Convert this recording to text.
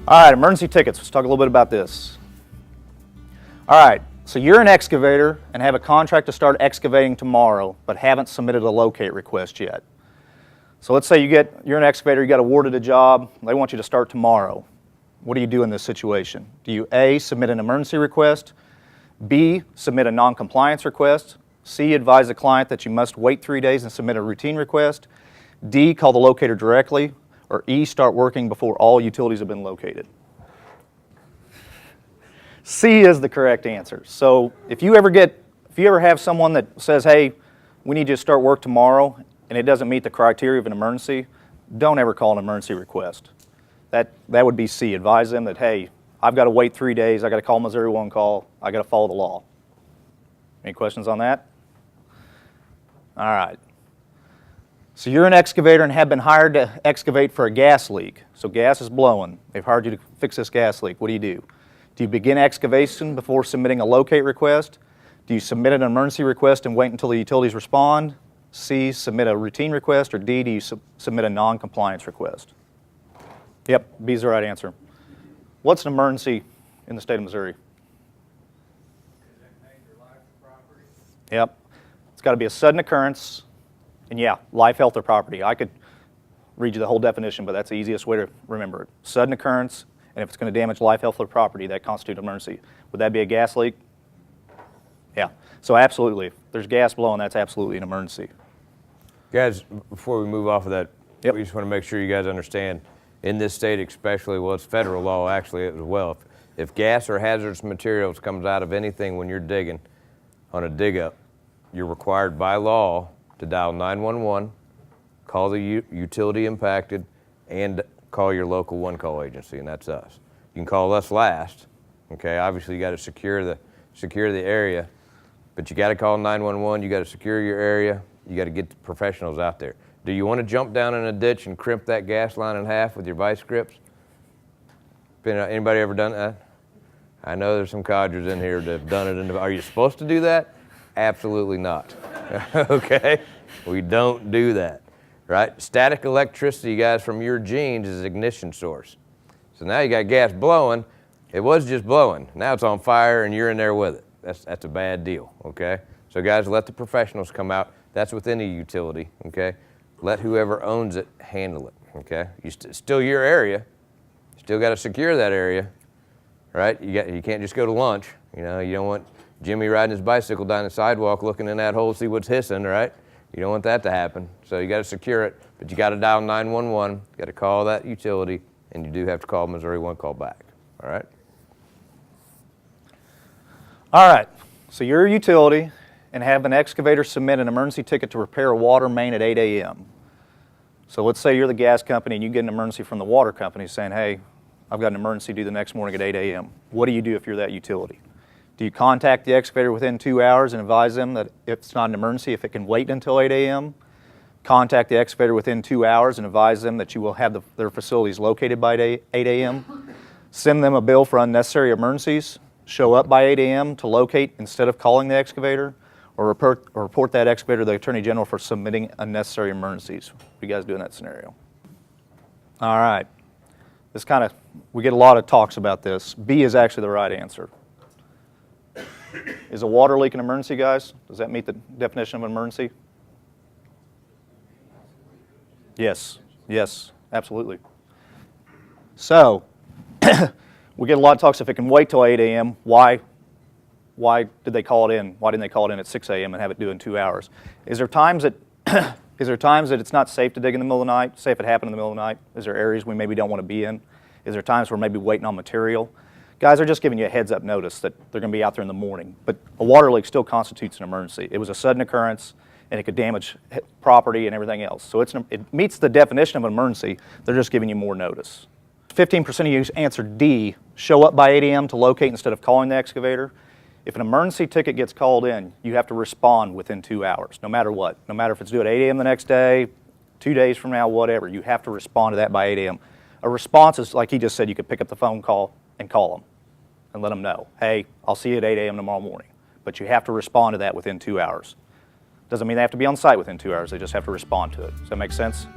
All right, emergency tickets. Let's talk a little bit about this. All right, so you're an excavator and have a contract to start excavating tomorrow, but haven't submitted a locate request yet. So let's say you're an excavator, you got awarded a job, they want you to start tomorrow. What do you do in this situation? Do you A, submit an emergency request, B, submit a non-compliance request, C, advise the client that you must wait 3 days and submit a routine request, D, call the locator directly, or E, start working before all utilities have been located? C is the correct answer. So if you ever have someone that says, hey, we need you to start work tomorrow, and it doesn't meet the criteria of an emergency, don't ever call an emergency request. That would be C. Advise them that, hey, I've got to wait 3 days, I got to call Missouri One Call, I got to follow the law. Any questions on that? All right. So you're an excavator and have been hired to excavate for a gas leak. So gas is blowing. They've hired you to fix this gas leak. What do? Do you begin excavation before submitting a locate request? Do you submit an emergency request and wait until the utilities respond? C, submit a routine request, or D, do you submit a non-compliance request? Yep, B is the right answer. What's an emergency in the state of Missouri? Yep, it's got to be a sudden occurrence. And yeah, life, health, or property. I could read you the whole definition, but that's the easiest way to remember it. Sudden occurrence, and if it's going to damage life, health, or property, that constitutes an emergency. Would that be a gas leak? Yeah, so absolutely. If there's gas blowing, that's absolutely an emergency. Guys, before we move off of that, Yep. we just want to make sure you guys understand, in this state especially, well, it's federal law actually as well, if gas or hazardous materials comes out of anything when you're digging on a dig up, you're required by law to dial 911, call the utility impacted, and call your local one-call agency, and that's us. You can call us last, okay? Obviously, you got to secure the area, but you got to call 911, you got to secure your area, you got to get the professionals out there. Do you want to jump down in a ditch and crimp that gas line in half with your vice grips? Anybody ever done that? I know there's some codgers in here that have done it. Are you supposed to do that? Absolutely not. Okay? We don't do that, right? Static electricity, guys, from your genes is ignition source. So now you got gas blowing. It was just blowing. Now it's on fire and you're in there with it. That's a bad deal, okay? So guys, let the professionals come out. That's within a utility, okay? Let whoever owns it handle it, okay? Still your area. Still got to secure that area, right? You can't just go to lunch. You know, you don't want Jimmy riding his bicycle down the sidewalk looking in that hole to see what's hissing, right? You don't want that to happen. So you got to secure it, but you got to dial 911, you got to call that utility, and you do have to call Missouri One Call back, all right? All right, so you're a utility and have an excavator submit an emergency ticket to repair a water main at 8 a.m. So let's say you're the gas company and you get an emergency from the water company saying, hey, I've got an emergency due the next morning at 8 a.m. What do you do if you're that utility? Do you contact the excavator within 2 hours and advise them that if it's not an emergency, if it can wait until 8 a.m.? Contact the excavator within 2 hours and advise them that you will have their facilities located by 8 a.m.? Send them a bill for unnecessary emergencies? Show up by 8 a.m. to locate instead of calling the excavator? Or report that excavator to the Attorney General for submitting unnecessary emergencies? What do you guys do in that scenario? All right. We get a lot of talks about this. B is actually the right answer. Is a water leak an emergency, guys? Does that meet the definition of an emergency? Yes, absolutely. So, we get a lot of talks if it can wait till 8 a.m., why did they call it in? Why didn't they call it in at 6 a.m. and have it due in 2 hours? Is there times that it's not safe to dig in the middle of the night? Say if it happened in the middle of the night, is there areas we maybe don't want to be in? Is there times where maybe waiting on material? Guys are just giving you a heads up notice that they're going to be out there in the morning. But a water leak still constitutes an emergency. It was a sudden occurrence, and it could damage property and everything else. So it meets the definition of an emergency. They're just giving you more notice. 15% of you answered D, show up by 8 a.m. to locate instead of calling the excavator. If an emergency ticket gets called in, you have to respond within 2 hours, no matter what. No matter if it's due at 8 a.m. the next day, 2 days from now, whatever. You have to respond to that by 8 a.m. A response is, like he just said, you could pick up the phone call and call them and let them know, hey, I'll see you at 8 a.m. tomorrow morning. But you have to respond to that within 2 hours. Doesn't mean they have to be on site within 2 hours. They just have to respond to it. Does that make sense?